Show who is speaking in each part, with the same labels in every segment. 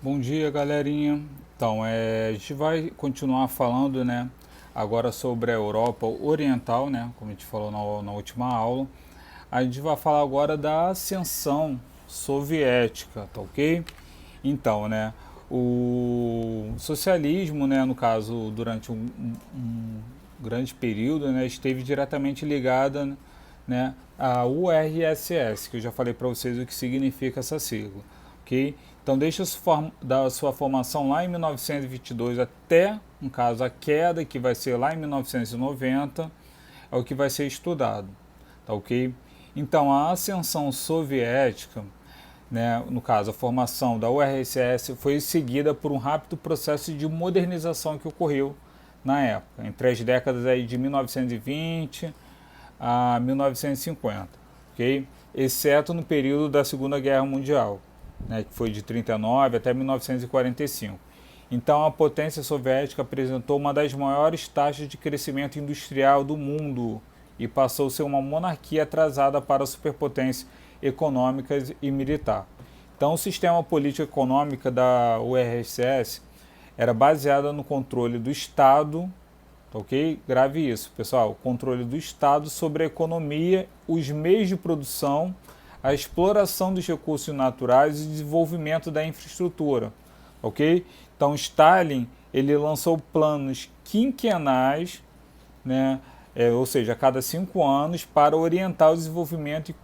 Speaker 1: Bom dia, galerinha. Então, a gente vai continuar falando, né, agora sobre a Europa Oriental, né, como a gente falou na última aula. A gente vai falar agora da ascensão soviética, tá ok? Então, né, o socialismo, né, no caso, durante um grande período, né, esteve diretamente ligada, né, à URSS, que eu já falei para vocês o que significa essa sigla, ok? Então, desde da sua formação lá em 1922 até, no caso, a queda, que vai ser lá em 1990, é o que vai ser estudado, tá ok? Então, a ascensão soviética, né, no caso, a formação da URSS, foi seguida por um rápido processo de modernização que ocorreu na época, entre as décadas aí de 1920 a 1950, ok? Exceto no período da Segunda Guerra Mundial, né, que foi de 39 até 1945. Então, a potência soviética apresentou uma das maiores taxas de crescimento industrial do mundo e passou a ser uma monarquia atrasada para a superpotência econômica e militar. Então, o sistema político econômico da URSS era baseado no controle do Estado, ok? Grave isso, pessoal. Controle do Estado sobre a economia, os meios de produção, a exploração dos recursos naturais e o desenvolvimento da infraestrutura, ok? Então, Stalin ele lançou planos quinquenais, né? Ou seja, a cada 5 anos, para orientar o desenvolvimento e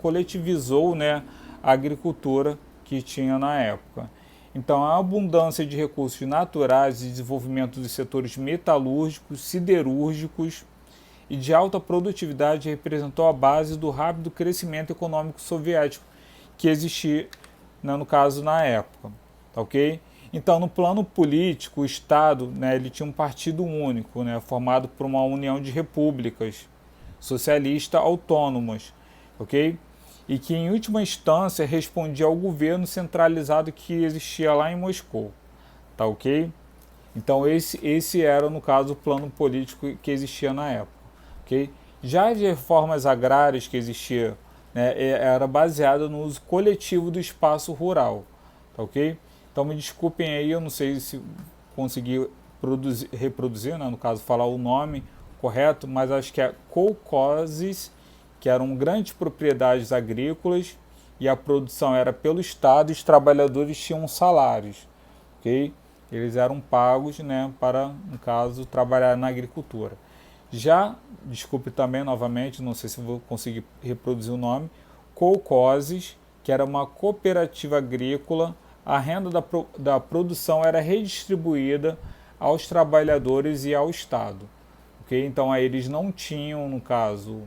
Speaker 1: coletivizou, né, a agricultura que tinha na época. Então, a abundância de recursos naturais e desenvolvimento dos setores metalúrgicos, siderúrgicos e de alta produtividade representou a base do rápido crescimento econômico soviético que existia, né, no caso, na época. Tá ok? Então, no plano político, o Estado, né, ele tinha um partido único, né, formado por uma união de repúblicas socialistas autônomas, ok? E que, em última instância, respondia ao governo centralizado que existia lá em Moscou, tá ok? Então, esse era, no caso, o plano político que existia na época, ok? Já as reformas agrárias que existiam, né, era baseada no uso coletivo do espaço rural, tá ok? Então me desculpem aí, eu não sei se consegui reproduzir, né, no caso falar o nome correto, mas acho que é kolkhozes, que eram grandes propriedades agrícolas e a produção era pelo Estado e os trabalhadores tinham salários, ok? Eles eram pagos, né, para, no caso, trabalhar na agricultura. Já, desculpe também novamente, não sei se vou conseguir reproduzir o nome, kolkhozes, que era uma cooperativa agrícola, a renda da produção era redistribuída aos trabalhadores e ao Estado. Okay? Então aí eles não tinham, no caso,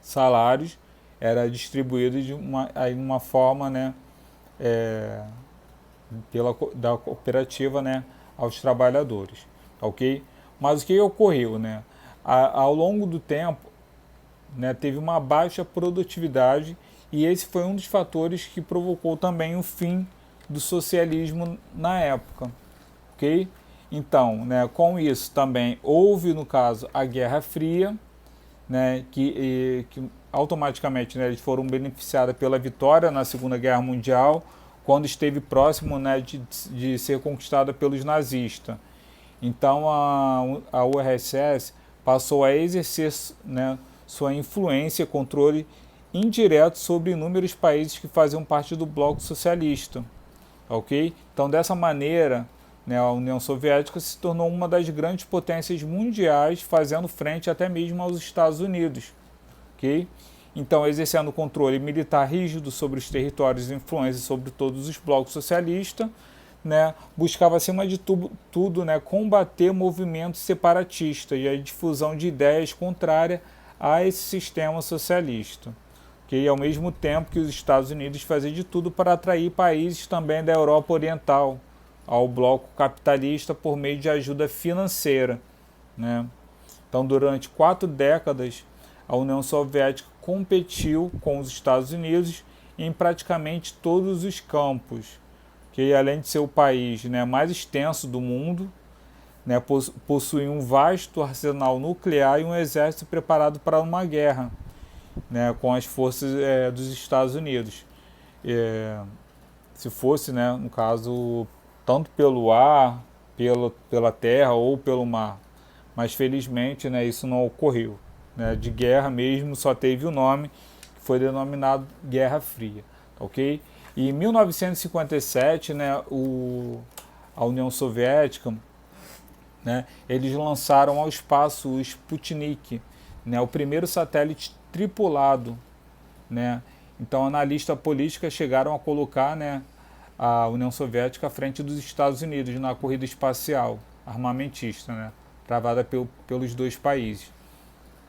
Speaker 1: salários, era distribuído de uma forma, né, é, da cooperativa, né, aos trabalhadores. Ok? Mas o que ocorreu? Né? Ao longo do tempo, né, teve uma baixa produtividade e esse foi um dos fatores que provocou também o fim do socialismo na época, ok? Então, né, com isso também houve, no caso, a Guerra Fria, né, que automaticamente, né, eles foram beneficiados pela vitória na Segunda Guerra Mundial, quando esteve próximo, né, de ser conquistada pelos nazistas. Então a URSS passou a exercer, né, sua influência e controle indireto sobre inúmeros países que faziam parte do bloco socialista. Ok? Então, dessa maneira, né, a União Soviética se tornou uma das grandes potências mundiais, fazendo frente até mesmo aos Estados Unidos. Ok? Então, exercendo controle militar rígido sobre os territórios e influência sobre todos os blocos socialistas, né, buscava, acima de tudo, né, combater movimentos separatistas e a difusão de ideias contrárias a esse sistema socialista. Que ao mesmo tempo que os Estados Unidos faziam de tudo para atrair países também da Europa Oriental ao bloco capitalista por meio de ajuda financeira, né? Então, durante 4 décadas, a União Soviética competiu com os Estados Unidos em praticamente todos os campos, que além de ser o país, né, mais extenso do mundo, né, possui um vasto arsenal nuclear e um exército preparado para uma guerra, né, com as forças dos Estados Unidos. É, se fosse, né, no caso, tanto pelo ar, pela terra ou pelo mar. Mas felizmente, né, isso não ocorreu. Né? De guerra mesmo só teve o nome, que foi denominado Guerra Fria, ok? E em 1957, né, a União Soviética, né, eles lançaram ao espaço o Sputnik, né, o primeiro satélite tripulado, né? Então, analistas políticos chegaram a colocar, né, a União Soviética à frente dos Estados Unidos na corrida espacial armamentista, né, travada pelos dois países.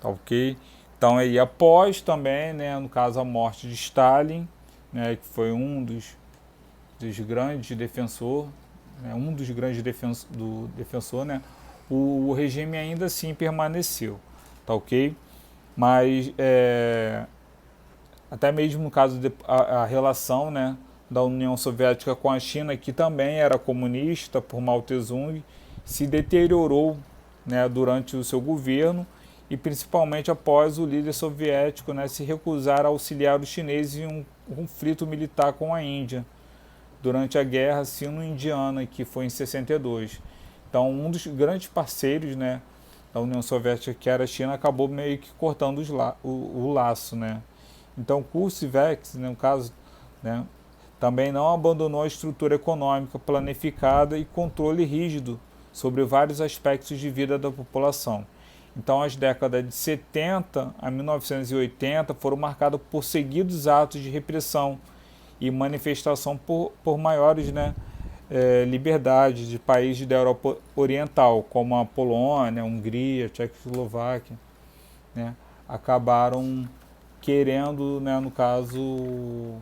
Speaker 1: Tá ok? Então, aí, após também, né, no caso, a morte de Stalin, né, que foi dos grandes defensores, né, um dos grandes defensor, né, o regime ainda assim permaneceu. Tá ok? Mas até mesmo no caso a relação, né, da União Soviética com a China, que também era comunista por Mao Tse-tung, se deteriorou, né, durante o seu governo e principalmente após o líder soviético, né, se recusar a auxiliar os chineses em um conflito militar com a Índia durante a Guerra Sino-Indiana, que foi em 62. Então, um dos grandes parceiros, né, da União Soviética, que era a China, acabou meio que cortando o laço, né. Então, Kurzweil, né, no caso, né, também não abandonou a estrutura econômica planificada e controle rígido sobre vários aspectos de vida da população. Então, as décadas de 70 a 1980 foram marcadas por seguidos atos de repressão e manifestação por maiores, né, liberdades de países da Europa Oriental, como a Polônia, a Hungria, a Tchecoslováquia, né, acabaram querendo, né, no caso,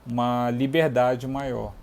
Speaker 1: uma liberdade maior.